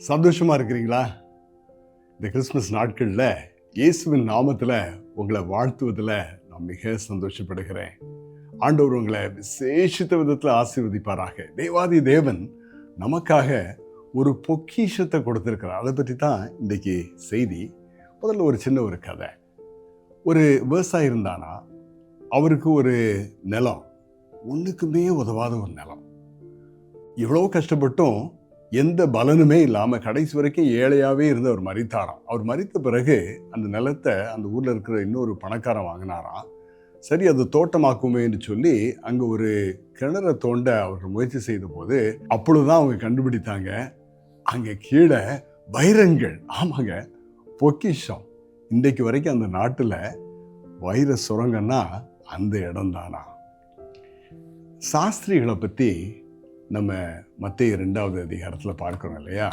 சந்தோஷமா இருக்கிறீங்களா? இந்த கிறிஸ்மஸ் நாட்களில் இயேசுவின் நாமத்தில் உங்களை வாழ்த்துவதில் நான் மிக சந்தோஷப்படுகிறேன். ஆண்டவர் உங்களை விசேஷித்த விதத்தில் ஆசீர்வதிப்பாராக. தேவாதி தேவன் நமக்காக ஒரு பொக்கிஷத்தை கொடுத்திருக்கிறார். அதை பற்றி தான் இன்றைக்கி செய்தி. முதல்ல ஒரு சின்ன கதை. ஒரு விவசாயி இருந்தானா, அவருக்கு ஒரு நிலம், ஒன்றுக்குமே உதவாத ஒரு நிலம். இவ்வளோ கஷ்டப்பட்டும் எந்த பலனுமே இல்லாமல் கடைசி வரைக்கும் ஏழையாகவே இருந்து அவர் மரித்தாராம். அவர் மரித்த பிறகு அந்த நிலத்தை அந்த ஊரில் இருக்கிற இன்னொரு பணக்காரன் வாங்கினாராம். சரி, அது தோட்டமாக்குமே என்று சொல்லி அங்கே ஒரு கிணறை தோண்ட அவர்கள் முயற்சி செய்த போது அப்பொழுதுதான் அவங்க கண்டுபிடித்தாங்க, அங்கே கீழே வைரங்கள். ஆமாங்க, பொக்கிஷம். இன்றைக்கு வரைக்கும் அந்த நாட்டில் வைர சுரங்கன்னா அந்த இடம் தானா. சாஸ்திரிகளை பற்றி நம்ம மத்தேயு 2வது அதிகாரத்தில் பார்க்குறோம் இல்லையா?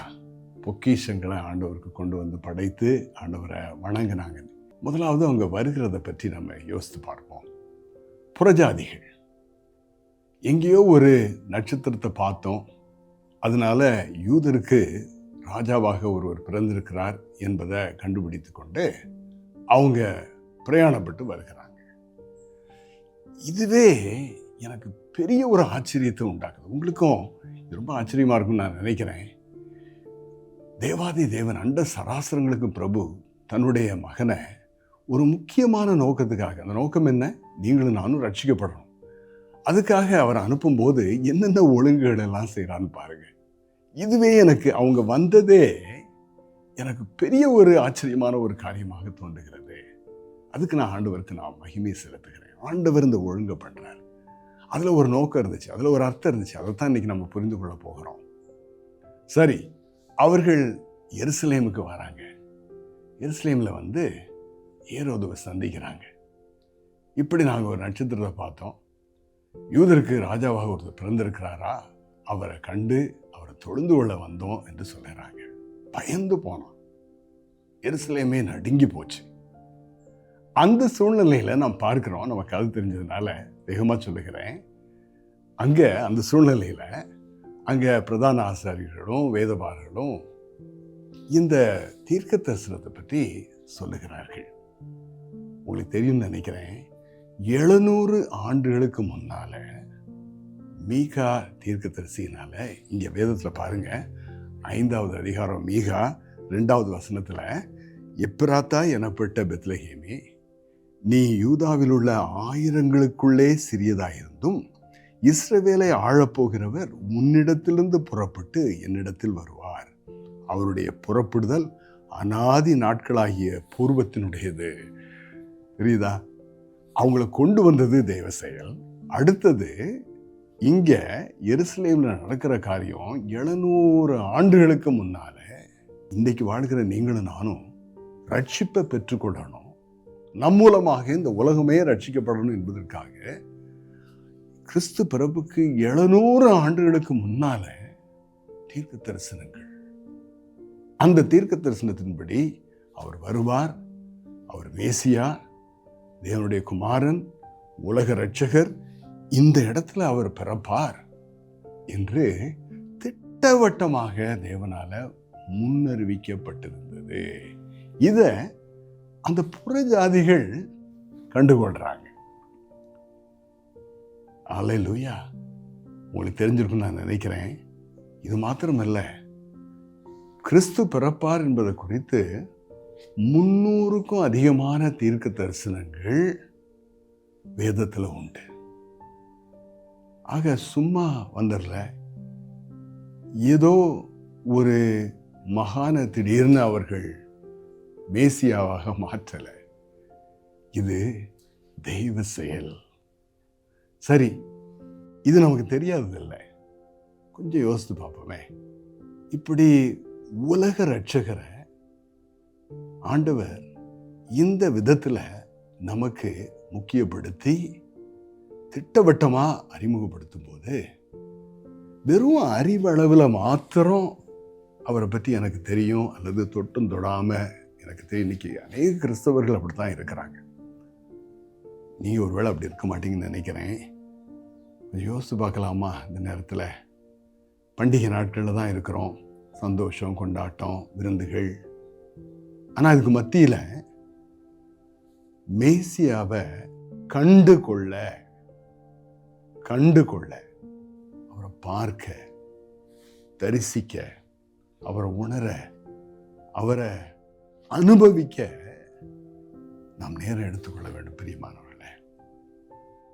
பொக்கிஷங்களை ஆண்டவருக்கு கொண்டு வந்து படைத்து ஆண்டவரை வணங்கினாங்க. முதலாவது அவங்க வருகிறத பற்றி நம்ம யோசித்து பார்ப்போம். புறஜாதிகள் எங்கேயோ ஒரு நட்சத்திரத்தை பார்த்தோம், அதனால யூதருக்கு ராஜாவாக ஒருவர் பிறந்திருக்கிறார் என்பதை கண்டுபிடித்து கொண்டு அவங்க பிரயாணப்பட்டு வருகிறாங்க. இதுவே எனக்கு பெரிய ஒரு ஆச்சரியத்தை உண்டாக்குது. உங்களுக்கும் ரொம்ப ஆச்சரியமா இருக்கும்னு நான் நினைக்கிறேன். தேவாதி தேவன், அண்ட சராசரங்களுக்கும் பிரபு, தன்னுடைய மகனை ஒரு முக்கியமான நோக்கத்துக்காக, அந்த நோக்கம் என்ன? நீங்களும் நானும் ரட்சிக்கப்படணும். அதுக்காக அவர் அனுப்பும்போது என்னென்ன ஒழுங்குகள் எல்லாம் செய்யறான்னு பாருங்க. இதுவே எனக்கு, அவங்க வந்ததே எனக்கு பெரிய ஒரு ஆச்சரியமான ஒரு காரியமாக தோன்றுகிறது. அதுக்கு நான் ஆண்டவருக்கு மகிமை செலுத்துகிறேன். ஆண்டவர் இந்த ஒழுங்கை பண்றார். அதில் ஒரு நோக்கம் இருந்துச்சு, அதில் ஒரு அர்த்தம் இருந்துச்சு. அதைத்தான் இன்னைக்கு நம்ம புரிந்து கொள்ள போகிறோம். சரி, அவர்கள் எருசலேமுக்கு வராங்க. எருசலேமில் வந்து ஏரோதுவை சந்திக்கிறாங்க. இப்படி நாங்கள் ஒரு நட்சத்திரத்தை பார்த்தோம், யூதருக்கு ராஜாவாக ஒருத்தர் பிறந்திருக்கிறாரா, அவரை கண்டு அவரை தொழுந்து கொள்ள வந்தோம் என்று சொல்லுறாங்க. பயந்து போனோம், எருசலேமே நடுங்கி போச்சு. அந்த சூழ்நிலையில் நாம் பார்க்கிறோம். நமக்கு அது தெரிஞ்சதுனால வேகமாக சொல்லுகிறேன். அங்கே அந்த சூழ்நிலையில் அங்கே பிரதான ஆசாரியர்களும் வேதபாரர்களும் இந்த தீர்க்க தரிசனத்தை பற்றி சொல்லுகிறார்கள். உங்களுக்கு தெரியும்னு நினைக்கிறேன், 700 ஆண்டுகளுக்கு முன்னால மீகா தீர்க்க தரிசினால, இங்கே வேதத்தில் பாருங்க, 5வது அதிகாரம் மீகா 2வது வசனத்தில், எப்ராத்தா எனப்பட்ட பெத்லகேமே, நீ யூதாவில் உள்ள 1000ங்களுக்குள்ளே சிறியதாயிருந்தும் இஸ்ரவேலை ஆளப்போகிறவர் உன்னிடத்திலிருந்து புறப்பட்டு என்னிடத்தில் வருவார். அவருடைய புறப்படுதல் அநாதி நாட்களாகிய பூர்வத்தினுடையது. தெரியுதா? அவங்கள கொண்டு வந்தது தெய்வ செயல். அடுத்தது இங்க எருசலேமில் நடக்கிற காரியம் 700 ஆண்டுகளுக்கு முன்னால. இன்றைக்கு வாழ்கிற நீங்களும் நானும் ரட்சிப்பை பெற்றுக்கொள்ளணும். நம் மூலமாக இந்த உலகமே ரட்சிக்கப்படணும் என்பதற்காக கிறிஸ்து பிறப்புக்கு 700 ஆண்டுகளுக்கு முன்னால தீர்க்க தரிசனங்கள். அந்த தீர்க்க தரிசனத்தின்படி அவர் வருவார், அவர் மேசியா, தேவனுடைய குமாரன், உலக இரட்சகர், இந்த இடத்துல அவர் பிறப்பார் என்று திட்டவட்டமாக தேவனால முன்னறிவிக்கப்பட்டிருந்தது. இதை அந்த புறஜாதிகள் கண்டுகொள்றாங்க. அல்லேலூயா. உங்களுக்கு தெரிஞ்சிருக்குன்னு நான் நினைக்கிறேன். இது மாத்திரமல்ல, கிறிஸ்து பிறப்பார் என்பதை குறித்து 300க்கும் அதிகமான தீர்க்க தரிசனங்கள் வேதத்தில் உண்டு. ஆக சும்மா வந்துடல, ஏதோ ஒரு மகான திடீர்னு அவர்கள் மேசியாவாக மாற்றல. இது தெய்வ செயல். சரி, இது நமக்கு தெரியாததில்லை. கொஞ்சம் யோசித்து பார்ப்போமே. இப்படி உலக இரட்சகரை ஆண்டவர் இந்த விதத்தில் நமக்கு முக்கியப்படுத்தி திட்டவட்டமா அறிமுகப்படுத்தும் போது, வெறும் அறிவளவில் மாத்திரம் அவரை பற்றி எனக்கு தெரியும் அல்லது தொட்டும் தொடாம எனக்கு தெரியும். இன்னைக்கு அநேக கிறிஸ்தவர்கள் அப்படித்தான் இருக்கிறாங்க. நீ ஒருவேளை அப்படி இருக்க மாட்டீங்கன்னு நினைக்கிறேன். யோசித்து பார்க்கலாமா? இந்த நேரத்தில் பண்டிகை நாட்களில் தான் இருக்கிறோம். சந்தோஷம், கொண்டாட்டம், விருந்துகள். ஆனால் இதுக்கு மத்தியில் மேசியாவை கண்டு கொள்ள, அவரை பார்க்க, தரிசிக்க, அவரை உணர, அவரை அனுபவிக்க நாம் நேரம் எடுத்துக்கொள்ள வேண்டும். பிரியமானவர்களே,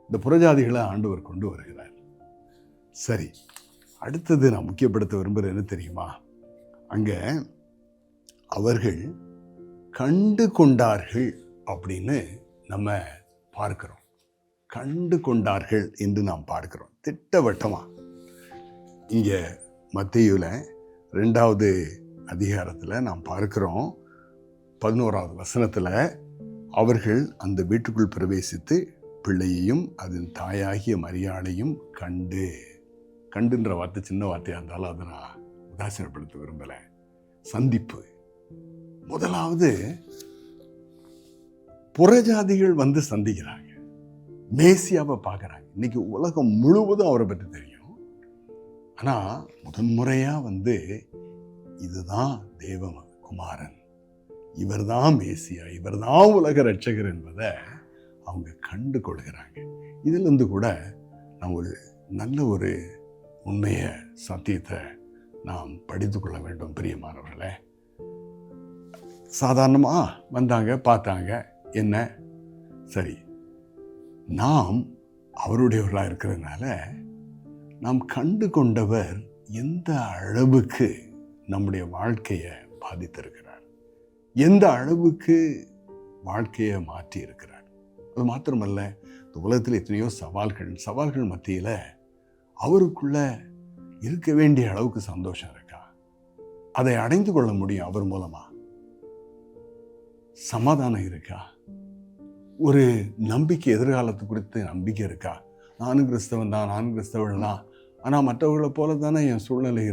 இந்த புறஜாதிகளை ஆண்டவர் கொண்டு வருகிறார். சரி, அடுத்தது நான் முக்கியப்படுத்த விரும்புகிறது என்ன தெரியுமா? அங்க அவர்கள் கண்டு கொண்டார்கள் அப்படின்னு நம்ம பார்க்கிறோம். கண்டு கொண்டார்கள் என்று நாம் பார்க்கிறோம் திட்டவட்டமா. இங்க மத்தேயுல 2வது அதிகாரத்தில் நாம் பார்க்கிறோம் 11வது வசனத்தில், அவர்கள் அந்த வீட்டுக்குள் பிரவேசித்து பிள்ளையையும் அதன் தாயாகிய மரியாளையும் கண்டுன்ற வார்த்தை சின்ன வார்த்தையாக இருந்தாலும் அதை நான் உதாசீனப்படுத்த விரும்பலை. சந்திப்பு. முதலாவது புறஜாதிகள் வந்து சந்திக்கிறாங்க, மேசியாவை பார்க்குறாங்க. இன்னைக்கு உலகம் முழுவதும் அவரை பற்றி தெரியும். ஆனால் முதன்முறையாக வந்து இதுதான் தேவகுமாரன், இவர் தான் மேசியா, இவர் தான் உலக ரட்சகர் என்பதை அவங்க கண்டு கொள்கிறாங்க. இதிலிருந்து கூட நாம் ஒரு நல்ல ஒரு உண்மையை, சத்தியத்தை நாம் படித்து கொள்ள வேண்டும். பிரியமானவர்களே, சாதாரணமாக வந்தாங்க, பார்த்தாங்க, என்ன சரி, நாம் அவருடையவர்களாக இருக்கிறதுனால நாம் கண்டு கொண்டவர் எந்த அளவுக்கு நம்முடைய வாழ்க்கையை பாதித்திருக்கிறார், எந்த அளவுக்கு வாழ்க்கையை மாற்றி இருக்கிறார். அது மாத்திரமல்ல, இந்த உலகத்தில் எத்தனையோ சவால்கள் மத்தியில் அவருக்குள்ள இருக்க வேண்டிய அளவுக்கு சந்தோஷம் இருக்கா? அதை அடைந்து கொள்ள முடியும் அவர் மூலமா? சமாதானம் இருக்கா? ஒரு நம்பிக்கை, எதிர்காலத்து குறித்து நம்பிக்கை இருக்கா? நானும் கிறிஸ்தவன் தான், நானும் கிறிஸ்தவன் தான், ஆனால் மற்றவர்களை போல தானே என் சூழ்நிலை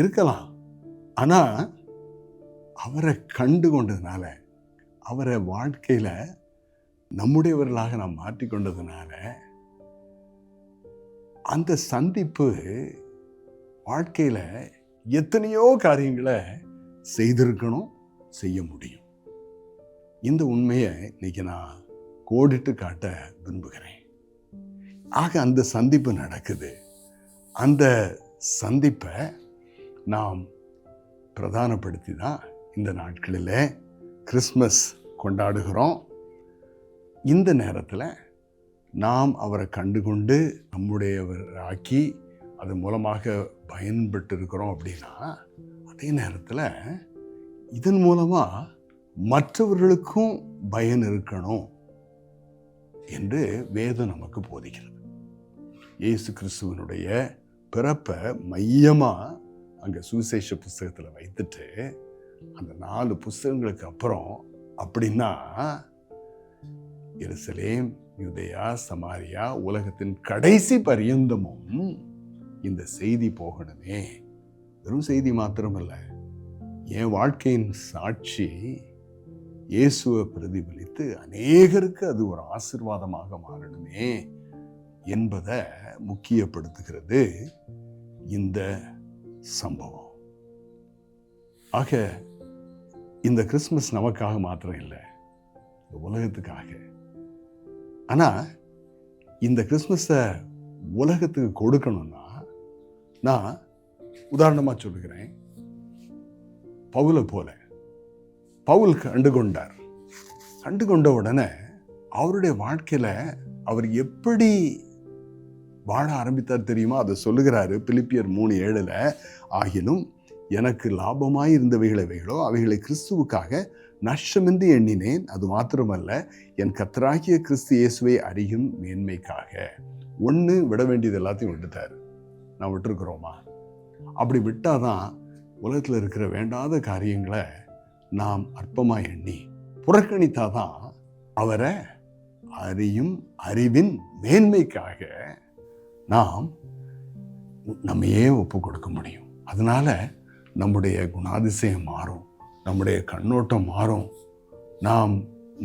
இருக்கலாம். ஆனால் அவரை கண்டு கொண்டதுனால, அவரை வாழ்க்கையில் நம்முடையவர்களாக நாம் மாற்றிக்கொண்டதுனால அந்த சந்திப்பு வாழ்க்கையில் எத்தனையோ காரியங்களை செய்திருக்கணும், செய்ய முடியும். இந்த உண்மையை இன்னைக்கு நான் கோடிட்டு காட்ட விரும்புகிறேன். ஆக அந்த சந்திப்பு நடக்குது. அந்த சந்திப்பை நாம் பிரதானப்படுத்தி தான் இந்த நாட்களில் கிறிஸ்மஸ் கொண்டாடுகிறோம். இந்த நேரத்தில் நாம் அவரை கண்டுகொண்டு நம்முடையவராக்கி அது மூலமாக பயன்பட்டு இருக்கிறோம் அப்படின்னா, அதே நேரத்தில் இதன் மூலமாக மற்றவர்களுக்கும் பயன் இருக்கணும் என்று வேதம் நமக்கு போதிக்கிறது. இயேசு கிறிஸ்துவனுடைய பிறப்பை மையமாக அங்கே சுவிசேஷ புஸ்தகத்தில் வைத்துட்டு, அந்த 4 புஸ்தகங்களுக்கு அப்புறம் அப்படின்னா எருசலேம், யூதேயா, சமாரியா, உலகத்தின் கடைசி பரியந்தமும் இந்த செய்தி போகணுமே. வெறும் செய்தி மாத்திரமல்ல, என் வாழ்க்கையின் சாட்சி இயேசுவை பிரதிபலித்து அநேகருக்கு அது ஒரு ஆசீர்வாதமாக மாறணுமே என்பதை முக்கியப்படுத்துகிறது இந்த சம்பவம். ஆக இந்த கிறிஸ்மஸ் நமக்காக மாத்திரம் இல்லை, இந்த உலகத்துக்காக. ஆனால் இந்த கிறிஸ்மஸை உலகத்துக்கு கொடுக்கணும்னா, நான் உதாரணமாக சொல்லுகிறேன், பவுலை போல. பவுல் கண்டு கொண்ட உடனே அவருடைய வாழ்க்கையில் அவர் எப்படி வாழ ஆரம்பித்தார் தெரியுமா? அதை சொல்லுகிறாரு பிலிப்பியர் 3:7. ஆகிலும் எனக்கு லாபமாய் இருந்தவைகளோ அவைகளை கிறிஸ்துவுக்காக நஷ்டமென்று எண்ணினேன். அது மாத்திரமல்ல, என் கர்த்தராகிய கிறிஸ்து இயேசுவை அறியும் மேன்மைக்காக. ஒன்று விட வேண்டியது எல்லாத்தையும் விட்டுட்டார். நான் விட்டுருக்குறோமா? அப்படி விட்டாதான் உலகத்தில் இருக்கிற வேண்டாத காரியங்களை நாம் அற்பமாக எண்ணி புறக்கணித்தாதான் அவரை அறியும் அறிவின் மேன்மைக்காக நாம் நம்மையே ஒப்பு கொடுக்க முடியும். அதனால நம்முடைய குணாதிசயம் மாறும், நம்முடைய கண்ணோட்டம் மாறும். நாம்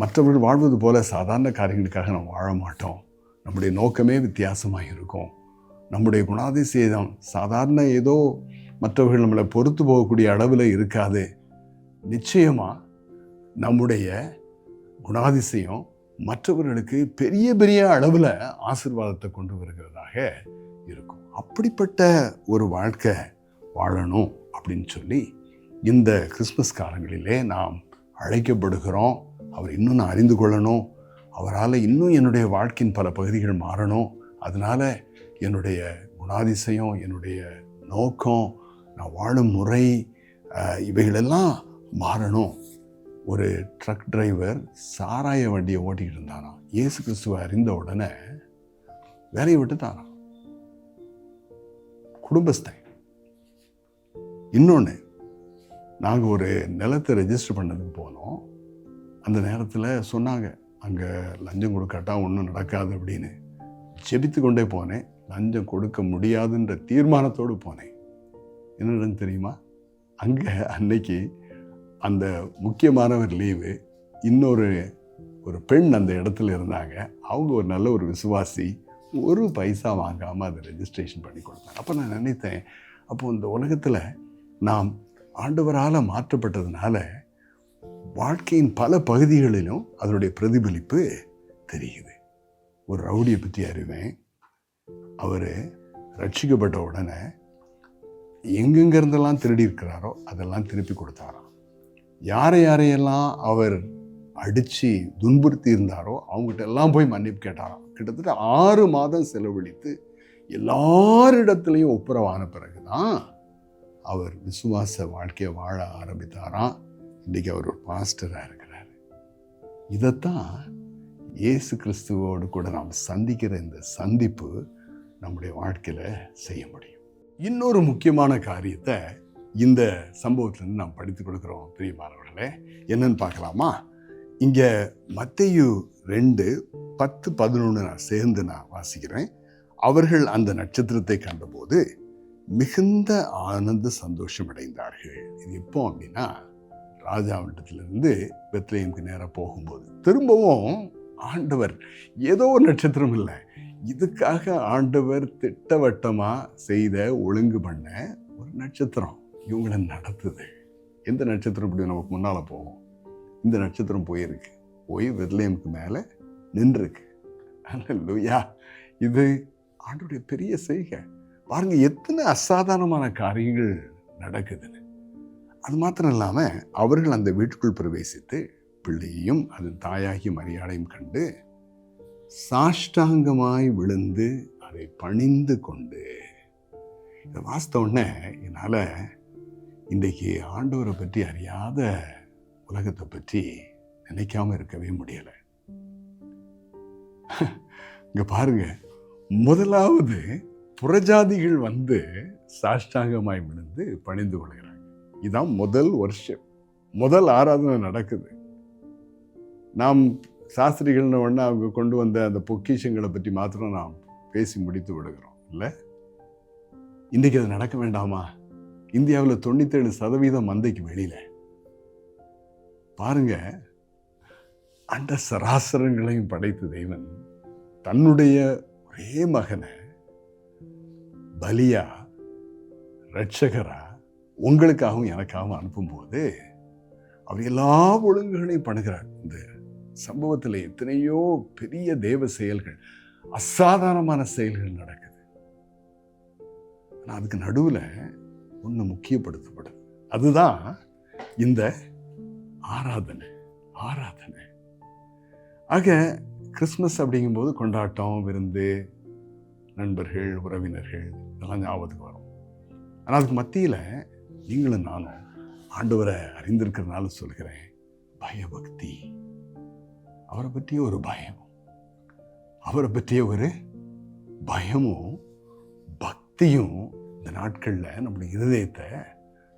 மற்றவர்கள் வாழ்வது போல சாதாரண காரியங்களுக்காக நாம் வாழ மாட்டோம். நம்முடைய நோக்கமே வித்தியாசமாக இருக்கும். நம்முடைய குணாதிசயம் சாதாரண ஏதோ மற்றவர்கள் நம்மளை பொறுத்து போகக்கூடிய அளவில் இருக்காது. நிச்சயமாக நம்முடைய குணாதிசயம் மற்றவர்களுக்கு பெரிய பெரிய அளவில் ஆசீர்வாதத்தை கொண்டு வருகிறதாக இருக்கும். அப்படிப்பட்ட ஒரு வாழ்க்கை வாழணும் அப்படின்னு சொல்லி இந்த கிறிஸ்மஸ் காலங்களிலே நாம் அழைக்கப்படுகிறோம். அவர் இன்னும் நான் அறிந்து கொள்ளணும், அவரால் இன்னும் என்னுடைய வாழ்க்கையின் பல பகுதிகள் மாறணும், அதனால் என்னுடைய குணாதிசயம், என்னுடைய நோக்கம், நான் வாழும் முறை, இவைகளெல்லாம் மாறணும். ஒரு ட்ரக் டிரைவர் சாராய வண்டியை ஓட்டிக்கிட்டு இருந்தாராம். இயேசு கிறிஸ்துவை அறிந்த உடனே வேலையை விட்டுட்டாராம். குடும்பஸ்தன். இன்னொன்று, நாங்கள் ஒரு நிலத்தை ரெஜிஸ்டர் பண்ணதுக்கு போனோம். அந்த நேரத்தில் சொன்னாங்க, அங்கே லஞ்சம் கொடுக்காட்டா ஒன்றும் நடக்காது அப்படின்னு. ஜெபித்து கொண்டே போனேன். லஞ்சம் கொடுக்க முடியாதுன்ற தீர்மானத்தோடு போனேன். என்னன்னு தெரியுமா? அங்கே அன்னைக்கு அந்த முக்கியமானவர் லீவு. இன்னொரு பெண் அந்த இடத்துல இருந்தாங்க. அவங்க ஒரு நல்ல ஒரு விசுவாசி. ஒரு பைசா வாங்காமல் அதை ரெஜிஸ்ட்ரேஷன் பண்ணி கொடுத்தாங்க. அப்போ நான் நினைத்தேன், அப்போது இந்த உலகத்தில் நாம் ஆண்டவரால் மாற்றப்பட்டதுனால வாழ்க்கையின் பல பகுதிகளிலும் அதனுடைய பிரதிபலிப்பு தெரியுது. ஒரு ரவுடியை பற்றி அறிவேன். அவர் ரட்சிக்கப்பட்ட உடனே எங்கெங்கிருந்தெல்லாம் திருடி இருக்கிறாரோ அதெல்லாம் திருப்பி கொடுத்தாராம். யாரையெல்லாம் அவர் அடித்து துன்புறுத்தி இருந்தாரோ அவங்ககிட்ட எல்லாம் போய் மன்னிப்பு கேட்டாராம். கிட்டத்தட்ட 6 மாதம் செலவழித்து எல்லாரிடத்துலையும் ஒப்புரவான பிறகுதான் அவர் விசுவாச வாழ்க்கையை வாழ ஆரம்பித்தாராம். இன்றைக்கி அவர் ஒரு பாஸ்டராக இருக்கிறார். இதைத்தான் இயேசு கிறிஸ்துவோடு கூட நாம் சந்திக்கிற இந்த சந்திப்பு நம்முடைய வாழ்க்கையில் செய்ய முடியும். இன்னொரு முக்கியமான காரியத்தை இந்த சம்பவத்திலிருந்து நாம் படித்துக் கொடுக்குறோம் பிரியமானவர்களே. என்னன்னு பார்க்கலாமா? இங்கே மத்தேயு 2:10-11 நான் சேர்ந்து வாசிக்கிறேன். அவர்கள் அந்த நட்சத்திரத்தை கண்டபோது மிகுந்த ஆனந்த சந்தோஷம் அடைந்தார்கள். இது எப்போ அப்படின்னா, ராஜாவிடத்திலிருந்து பெத்லகேமுக்கு நேராக போகும்போது. திரும்பவும் ஆண்டவர் ஏதோ ஒரு நட்சத்திரம் இல்லை, இதுக்காக ஆண்டவர் திட்டவட்டமாக செய்த ஒழுங்கு பண்ண ஒரு நட்சத்திரம் இவங்களை நடத்துது. எந்த நட்சத்திரம் இப்படி நமக்கு முன்னால் போகும்? இந்த நட்சத்திரம் போய் பெத்லகேமுக்கு மேலே நின்றுருக்கு. அல்லேலூயா! இது ஆண்டவருடைய பெரிய செய்கை. பாருங்க, எத்தனை அசாதாரணமான காரியங்கள் நடக்குதுன்னு. அது மாத்திரம் இல்லாமல் அவர்கள் அந்த வீட்டுக்குள் பிரவேசித்து பிள்ளையையும் அதன் தாயாகி மரியாதையும் கண்டு சாஷ்டாங்கமாய் விழுந்து அதை பணிந்து கொண்டு. இதை வாசித்த உடனே என்னால் இன்றைக்கு ஆண்டவரை பற்றி அறியாத உலகத்தை பற்றி நினைக்காம இருக்கவே முடியலை. இங்க பாருங்க, முதலாவது புறஜாதிகள் வந்து சாஷ்டாங்கமாய் விழுந்து பணிந்து கொள்கிறாங்க. இதுதான் முதல் வருஷம், முதல் ஆராதனை நடக்குது. நாம் சாஸ்திரிகள்னு ஒன்று அவங்க கொண்டு வந்த அந்த பொக்கிஷங்களை பற்றி மாத்திரம் நாம் பேசி முடித்து விடுகிறோம் இல்லை? இன்றைக்கி அது நடக்க வேண்டாமா? இந்தியாவில் 97% மந்தைக்கு வெளியில. பாருங்க, அண்ட சராசரங்களையும் படைத்த தெய்வன் தன்னுடைய ஒரே மகனை பலியா, ரட்சகரா உங்களுக்காகவும் எனக்காகவும் அனுப்பும்போது அவர் எல்லா ஒழுங்குகளையும் பண்ணுகிறார். இந்த சம்பவத்தில் எத்தனையோ பெரிய தேவ செயல்கள், அசாதாரணமான செயல்கள் நடக்குது. ஆனால் அதுக்கு நடுவில் ஒன்று முக்கியப்படுத்தப்படுது. அதுதான் இந்த ஆராதனை. ஆக கிறிஸ்மஸ் அப்படிங்கும்போது கொண்டாட்டம், விருந்து, நண்பர்கள், உறவினர்கள் இதெல்லாம் ஞாபகத்துக்கு வரும். ஆனால் அதுக்கு மத்தியில் நீங்களும் நானும் ஆண்டவரை அறிந்திருக்கிறதுனால சொல்கிறேன், பயபக்தி. அவரை பற்றிய ஒரு பயம், அவரை பற்றிய ஒரு பயமும் பக்தியும் இந்த நாட்களில் நம்முடைய இருதயத்தை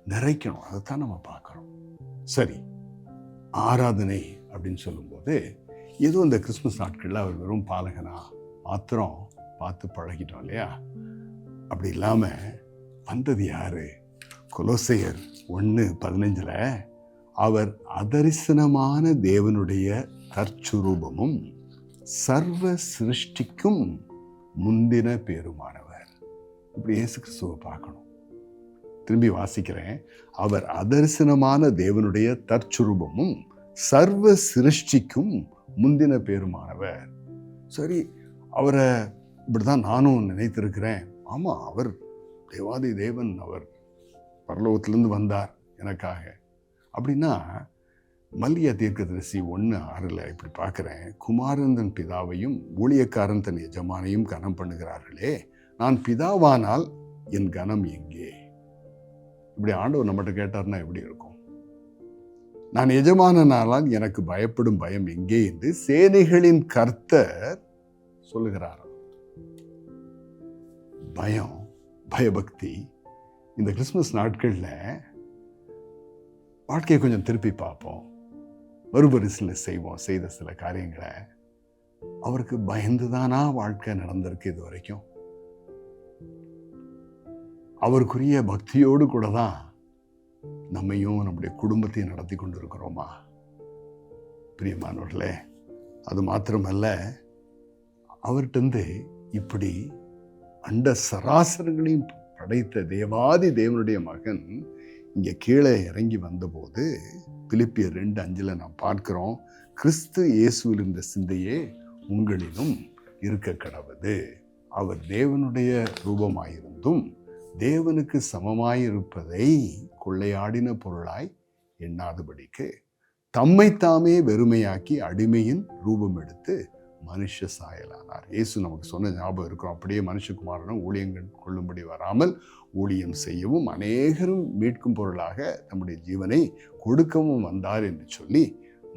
நிறைக்கணும். அதைத்தான் நம்ம பார்க்குறோம். சரி, ஆராதனை அப்படின்னு சொல்லும்போது ஏதோ இந்த கிறிஸ்மஸ் நாட்களில் அவர் வெறும் பாலகனா மாத்திரம் பார்த்து பழகிட்டோம் இல்லையா? அப்படி இல்லாமல் வந்தது யாரு? கொலோசையர் 1:15 அவர் அதரிசனமான தேவனுடைய தற்சுரூபமும் சர்வ சிருஷ்டிக்கும் முந்தின பேருமானவர். இப்படி இயேசு கிறிஸ்துவை பார்க்கணும். திரும்பி வாசிக்கிறேன். அவர் அதரிசனமான தேவனுடைய தற்சுரூபமும் சர்வ சிருஷ்டிக்கும் முந்தின பேருமானவர். சரி, அவரை இப்படிதான் நானும் நினைத்திருக்கிறேன். ஆமா, அவர் தேவாதி தேவன், அவர் பரலோகத்திலிருந்து வந்தார் எனக்காக அப்படின்னா, மல்லியா தீர்க்கதரிசி 1:6 இப்படி பார்க்கிறேன். குமாரன் தன் பிதாவையும் ஊழியக்காரன் தன் எஜமானையும் கனம் பண்ணுகிறார்களே, நான் பிதாவானால் என் கனம் எங்கே? இப்படி ஆண்டவர் நம்மகிட்ட கேட்டார்னா எப்படி இருக்கும்? நான் எஜமானனானால் எனக்கு பயப்படும் பயம் எங்கே என்று சேனைகளின் கர்த்தர் சொல்லுகிறார். பயம், பயபக்தி. இந்த கிறிஸ்துமஸ் நாட்கள்ல வாழ்க்கையை கொஞ்சம் திருப்பி பார்ப்போம். மறுபரிசீலனை செய்வோம். செய்த சில காரியங்களை அவருக்கு பயந்துதானா வாழ்க்கை நடந்திருக்கு இது வரைக்கும்? அவருக்குரிய பக்தியோடு கூட தான் நம்மையும் நம்முடைய குடும்பத்தையும் நடத்தி கொண்டு இருக்கிறோமா? பிரியமானவர்களே, அது மாத்திரமல்ல, அவர்கிட்ட இப்படி அண்ட சராசரங்களையும் படைத்த தேவாதி தேவனுடைய மகன் இங்கே கீழே இறங்கி வந்தபோது பிலிப்பியர் 2:5 நாம் பார்க்கிறோம், கிறிஸ்து இயேசுவில் இருந்த சிந்தையே உங்களிலும் இருக்க கடவுது. அவர் தேவனுடைய ரூபமாயிருந்தும் தேவனுக்கு சமமாயிருப்பதை கொள்ளையாடின பொருளாய் எண்ணாதபடிக்கு தம்மைத்தாமே வெறுமையாக்கி அடிமையின் ரூபம் எடுத்து மனுஷ சாயலானார். இயேசு நமக்கு சொன்ன ஞாபகம் இருக்கும், அப்படியே மனுஷகுமாரனும் ஊழியங்கள் கொள்ளும்படி வராமல் ஊழியம் செய்யவும் அநேகரும் மீட்கும் பொருளாக நம்முடைய ஜீவனை கொடுக்கவும் வந்தார் என்று சொல்லி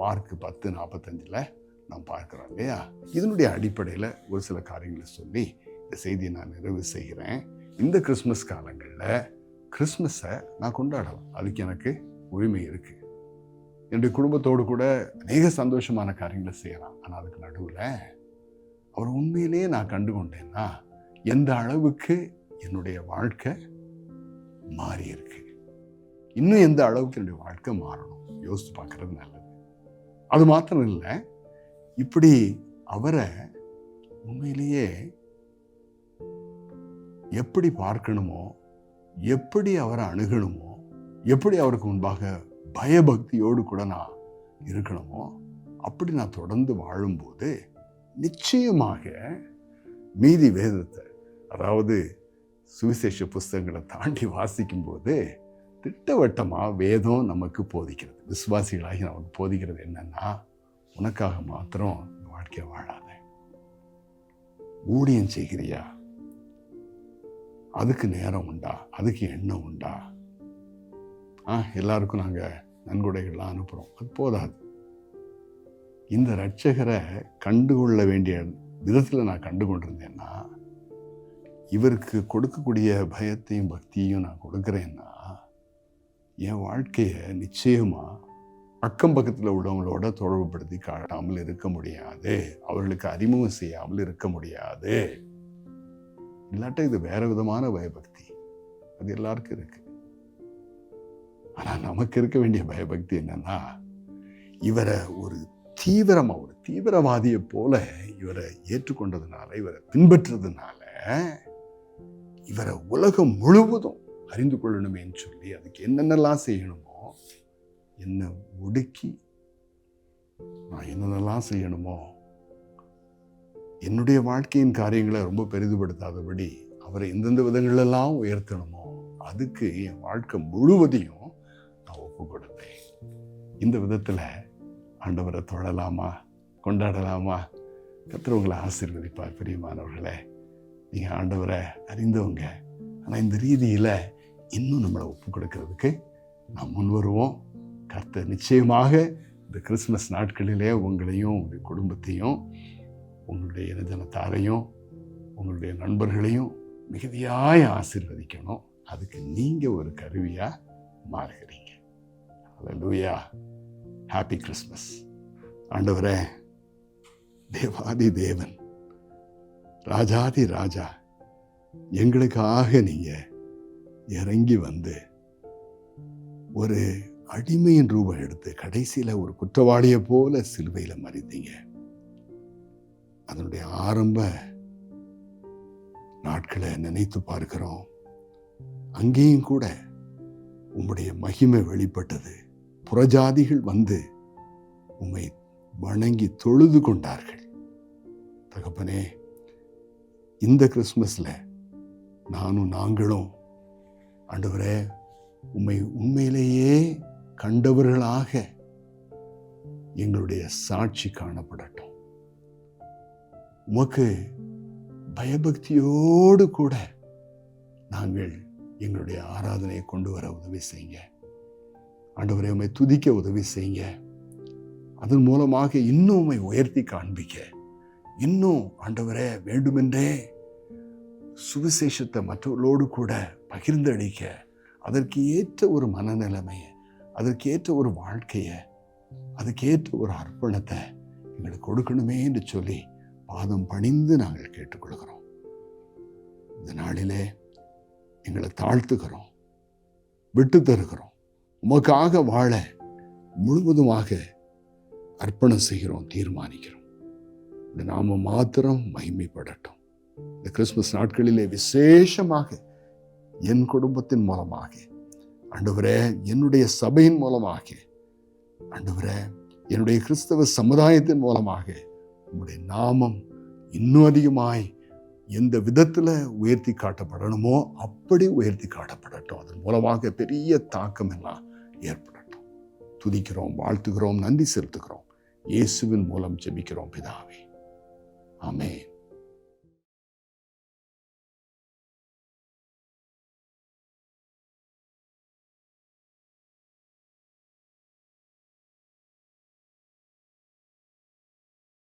மார்க் 10:45 நாம் பார்க்கிறோம் இல்லையா? இதனுடைய அடிப்படையில் ஒரு சில காரியங்களை சொல்லி இந்த செய்தியை நான் நிறைவு செய்கிறேன். இந்த கிறிஸ்மஸ் காலங்களில் கிறிஸ்மஸை நான் கொண்டாடலாம், அதுக்கு எனக்கு உரிமை இருக்கு. என்னுடைய குடும்பத்தோடு கூட அநேக சந்தோஷமான காரியங்களை செய்யலாம். ஆனால் அதுக்கு நடுவில் அவர் உண்மையிலேயே நான் கண்டுகொண்டேன்னா எந்த அளவுக்கு என்னுடைய வாழ்க்கை மாறி இருக்கு, இன்னும் எந்த அளவுக்கு என்னுடைய வாழ்க்கை மாறணும் யோசித்து பார்க்கறது நல்லது. அது மாத்திரம் இல்லை, இப்படி அவரை உண்மையிலேயே எப்படி பார்க்கணுமோ, எப்படி அவரை அணுகணுமோ, எப்படி அவருக்கு முன்பாக பயபக்தியோடு கூட நான் இருக்கணுமோ, அப்படி நான் தொடர்ந்து வாழும்போது நிச்சயமாக மீதி வேதத்தை, அதாவது சுவிசேஷ புஸ்தகங்களை தாண்டி வாசிக்கும் போது திட்டவட்டமாக வேதம் நமக்கு போதிக்கிறது, விசுவாசிகளாகி நமக்கு போதிக்கிறது என்னன்னா, உனக்காக மாத்திரம் வாழ்க்கையை வாழாத, ஊழியம் செய்கிறியா, அதுக்கு நேரம் உண்டா, அதுக்கு எண்ணம் உண்டா? எல்லாருக்கும் நாங்கள் நன்கொடைகள்லாம் அனுப்புகிறோம், அது போதாது. இந்த ரட்சகரை கண்டுகொள்ள வேண்டிய விதத்தில் நான் கண்டுகொண்டிருந்தேன்னா, இவருக்கு கொடுக்கக்கூடிய பயத்தையும் பக்தியையும் நான் கொடுக்குறேன்னா, என் வாழ்க்கையை நிச்சயமாக அக்கம் பக்கத்தில் உள்ளவங்களோட தொடர்புபடுத்தி காட்டாமல் இருக்க முடியாது, அவர்களுக்கு அறிமுகம் செய்யாமல் இருக்க முடியாது. இல்லாட்ட இது வேற விதமான பயபக்தி, அது எல்லாருக்கும் இருக்கு. ஆனால் நமக்கு இருக்க வேண்டிய பயபக்தி என்னன்னா, இவரை ஒரு தீவிரவாதியை போல இவரை ஏற்றுக்கொண்டதுனால, இவரை பின்பற்றதுனால, இவரை உலகம் முழுவதும் அறிந்து கொள்ளணுமேன்னு சொல்லி அதுக்கு என்னென்னலாம் செய்யணுமோ, என்ன ஒடுக்கி நான் என்னென்னலாம் செய்யணுமோ, என்னுடைய வாழ்க்கையின் காரியங்களை ரொம்ப பெரிதுபடுத்தாதபடி அவரை எந்தெந்த விதங்களெல்லாம் உயர்த்தணுமோ, அதுக்கு என் வாழ்க்கை முழுவதையும் நான் ஒப்பு கொடுத்தேன். இந்த விதத்தில் ஆண்டவரை தொழலாமா, கொண்டாடலாமா? கர்த்தர் உங்களை ஆசீர்வதிப்பார். பிரியமானவர்களே, நீங்கள் ஆண்டவரை அறிந்தவங்க, ஆனால் இந்த ரீதியில் இன்னும் நம்மளை ஒப்பு கொடுக்கறதுக்கு நாம் முன் வருவோம். கர்த்தர் நிச்சயமாக இந்த கிறிஸ்மஸ் நாட்களிலே உங்களையும் உங்களுடைய குடும்பத்தையும் உங்களுடைய இனஜனத்தாரையும் உங்களுடைய நண்பர்களையும் மிகுதியாய் ஆசீர்வதிக்கணும். அதுக்கு நீங்கள் ஒரு கருவியாக மாறுகிறீங்க. அல்லேலூயா. Happy Christmas. ஆண்டவரே, தேவாதி தேவன், ராஜாதி ராஜா, எங்களுக்காக நீங்கள் இறங்கி வந்து ஒரு அடிமையின் ரூபம் எடுத்து கடைசியில் ஒரு குற்றவாளியை போல சிலுவையில் மறித்தீங்க. அதனுடைய ஆரம்ப நாட்களை நினைத்து பார்க்கிறோம். அங்கேயும் கூட உம்முடைய மகிமை வெளிப்பட்டது. புறஜாதிகள் வந்து உம்மை வணங்கி தொழுது கொண்டார்கள். தகப்பனே, இந்த கிறிஸ்மஸ்ல நாங்களும் ஆண்டவரே உம்மை உண்மையிலேயே கண்டவர்களாக எங்களுடைய சாட்சி காணப்படட்டும். உமக்கு பயபக்தியோடு கூட நாங்கள் எங்களுடைய ஆராதனையை கொண்டு வர உதவி செய்யுங்க. ஆண்டவரே, உம்மை துதிக்க உதவி செய்யுங்க. அதன் மூலமாக இன்னும் உம்மை உயர்த்தி காண்பிக்க, இன்னும் ஆண்டவரே வேண்டுமென்றே சுவிசேஷத்தை மற்றவர்களோடு கூட பகிர்ந்தளிக்க, அதற்கு ஏற்ற ஒரு மனநிலைமையை, அதற்கு ஏற்ற ஒரு வாழ்க்கையை, அதுக்கேற்ற ஒரு அர்ப்பணத்தை எங்களுக்கு கொடுக்கணுமே என்று சொல்லி பாதம் பணிந்து நாங்கள் கேட்டுக்கொள்கிறோம். இந்த நாளிலே எங்களை தாழ்த்துகிறோம், விட்டு தருகிறோம். உமக்காக வாழ முழுவதுமாக அர்ப்பணம் செய்கிறோம், தீர்மானிக்கிறோம். இந்த நாம மாத்திரம் மகிமைப்படட்டும். இந்த கிறிஸ்துமஸ் நாட்களிலே விசேஷமாக என் குடும்பத்தின் மூலமாக, ஆண்டவரே என்னுடைய சபையின் மூலமாக, ஆண்டவரே என்னுடைய கிறிஸ்தவ சமுதாயத்தின் மூலமாக உம்முடைய நாமம் இன்னும் அதிகமாய் எந்த விதத்தில் உயர்த்தி காட்டப்படணுமோ அப்படி உயர்த்தி காட்டப்படட்டும். அதன் மூலமாக பெரிய தாக்கம் எல்லாம் ஏற்படட்டும். துதிக்கிறோம், வாழ்த்துகிறோம், நன்றி செலுத்துகிறோம். இயேசுவின் மூலம் ஜெபிக்கிறோம் பிதாவே. ஆமென்.